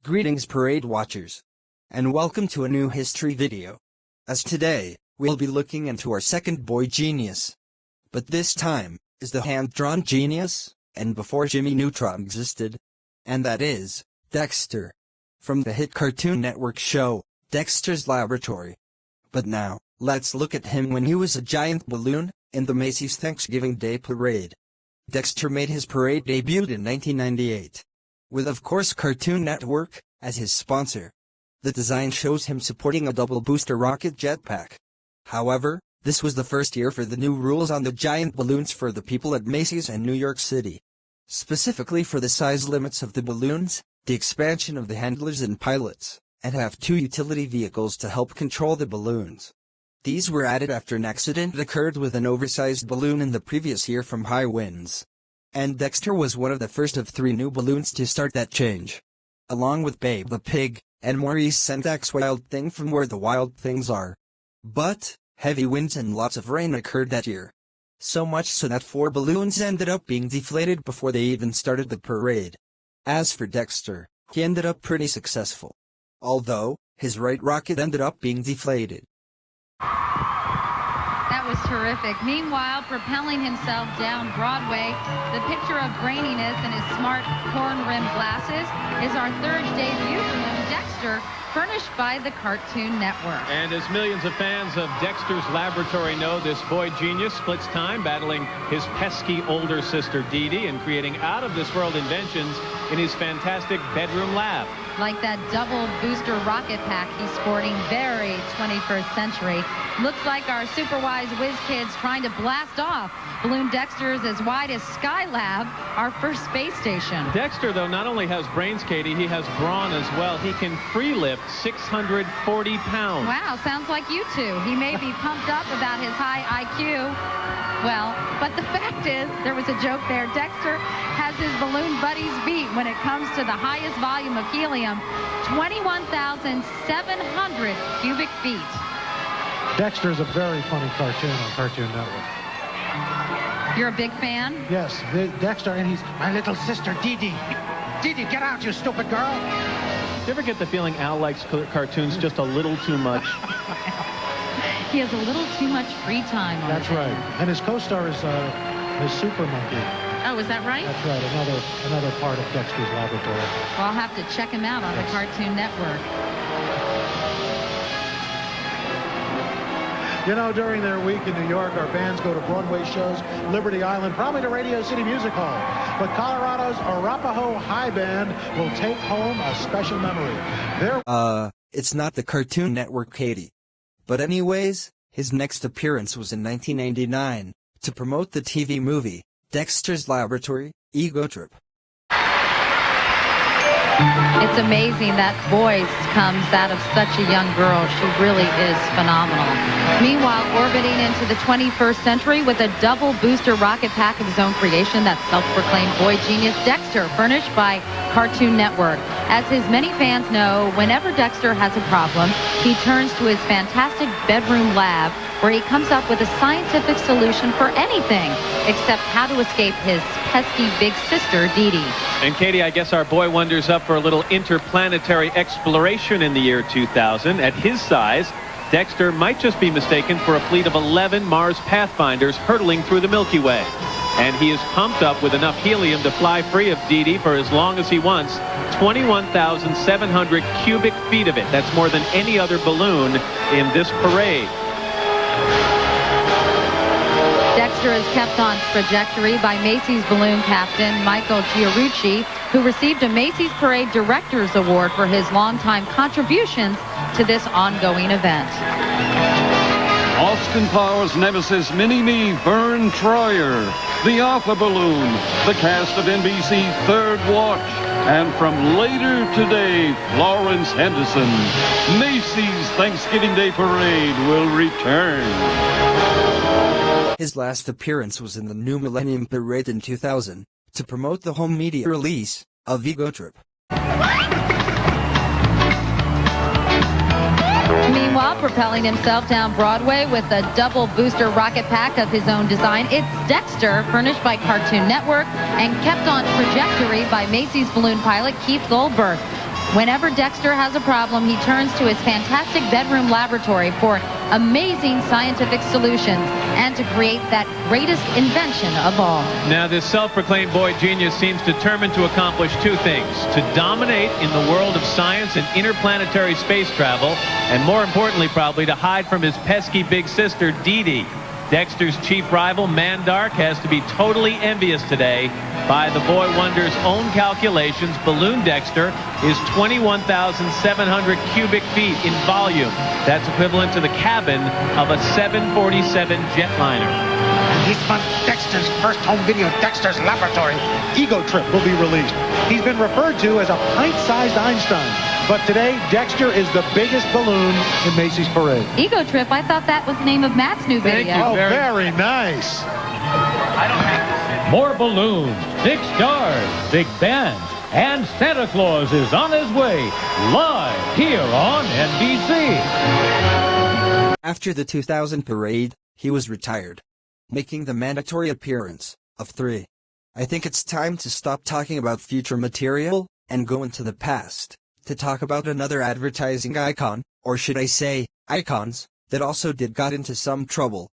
Greetings parade watchers, and welcome to a new history video. As today, we'll be looking into our second boy genius. But this time, is the hand-drawn genius, and before Jimmy Neutron existed. And that is, Dexter. From the hit Cartoon Network show, Dexter's Laboratory. But now, let's look at him when he was a giant balloon, in the Macy's Thanksgiving Day Parade. Dexter made his parade debut in 1998. With of course Cartoon Network as his sponsor. The design shows him supporting a double booster rocket jetpack. However, this was the first year for the new rules on the giant balloons for the people at Macy's and New York City. Specifically for the size limits of the balloons, the expansion of the handlers and pilots, and have 2 utility vehicles to help control the balloons. These were added after an accident occurred with an oversized balloon in the previous year from high winds. And Dexter was one of the first of 3 new balloons to start that change. Along with Babe the Pig, and Maurice Sendak's Wild Thing from Where the Wild Things Are. But, heavy winds and lots of rain occurred that year. So much so that 4 balloons ended up being deflated before they even started the parade. As for Dexter, he ended up pretty successful. Although, his right rocket ended up being deflated. That was terrific. Meanwhile, propelling himself down Broadway, the picture of braininess and his smart horn-rimmed glasses is our third debut from Dexter, furnished by the Cartoon Network. And as millions of fans of Dexter's Laboratory know, this boy genius splits time battling his pesky older sister Dee Dee and creating out-of-this-world inventions in his fantastic bedroom lab. Like that double booster rocket pack he's sporting, very 21st century. Looks like our super wise whiz kids trying to blast off Balloon Dexter's as wide as Skylab, our first space station. Dexter, though, not only has brains, Katie, he has brawn as well. He can free lift 640 pounds. Wow, sounds like you two. He may be pumped up about his high IQ. Well, but the fact is, there was a joke there. Dexter has his balloon buddies beat when it comes to the highest volume of helium, 21,700 cubic feet. Dexter is a very funny cartoon on Cartoon Network. You're a big fan? Yes, Dexter, and he's my little sister, Dee Dee. Dee Dee, get out, you stupid girl. Do you ever get the feeling Al likes cartoons just a little too much? He has a little too much free time on That's right. And his co-star is Super Monkey. Oh, is that right? That's right, another part of Dexter's Laboratory. Well, I'll have to check him out on the Cartoon Network. You know, during their week in New York, our bands go to Broadway shows, Liberty Island, probably to Radio City Music Hall. But Colorado's Arapahoe High Band will take home a special memory. It's not the Cartoon Network, Katie. But anyways, his next appearance was in 1999, to promote the TV movie, Dexter's Laboratory, Ego Trip. It's amazing that voice comes out of such a young girl. She really is phenomenal. Meanwhile, orbiting into the 21st century with a double booster rocket pack of his own creation, that self-proclaimed boy genius Dexter, furnished by Cartoon Network. As his many fans know, whenever Dexter has a problem, he turns to his fantastic bedroom lab, where he comes up with a scientific solution for anything except how to escape his pesky big sister, Dee Dee. And Katie, I guess our boy wonders up for a little interplanetary exploration in the year 2000. At his size, Dexter might just be mistaken for a fleet of 11 Mars Pathfinders hurtling through the Milky Way. And he is pumped up with enough helium to fly free of Dee Dee for as long as he wants, 21,700 cubic feet of it. That's more than any other balloon in this parade. Dexter is kept on trajectory by Macy's balloon captain Michael Giarucci, who received a Macy's Parade Director's Award for his longtime contributions to this ongoing event. Austin Powers' nemesis Mini-Me Vern Troyer, the Alpha Balloon, the cast of NBC's Third Watch, and from later today, Florence Henderson. Macy's Thanksgiving Day Parade will return. His last appearance was in the New Millennium Parade in 2000, to promote the home media release of Ego Trip. Meanwhile, propelling himself down Broadway with a double booster rocket pack of his own design, it's Dexter, furnished by Cartoon Network and kept on trajectory by Macy's balloon pilot Keith Goldberg. Whenever Dexter has a problem, he turns to his fantastic bedroom laboratory for amazing scientific solutions and to create that greatest invention of all. Now, this self-proclaimed boy genius seems determined to accomplish two things: to dominate in the world of science and interplanetary space travel, and more importantly, probably to hide from his pesky big sister, Dee Dee. Dexter's chief rival, Mandark, has to be totally envious today. By the boy wonder's own calculations, Balloon Dexter is 21,700 cubic feet in volume. That's equivalent to the cabin of a 747 jetliner. And this month, Dexter's first home video, Dexter's Laboratory, Ego Trip, will be released. He's been referred to as a pint-sized Einstein. But today, Dexter is the biggest balloon in Macy's parade. Ego Trip, I thought that was the name of Matt's new video. Thank you. Oh, very nice. More balloons, big stars, big bands, and Santa Claus is on his way, live here on NBC. After the 2000 parade, he was retired, making the mandatory appearance of 3. I think it's time to stop talking about future material and go into the past to talk about another advertising icon, or should I say, icons, that also got into some trouble.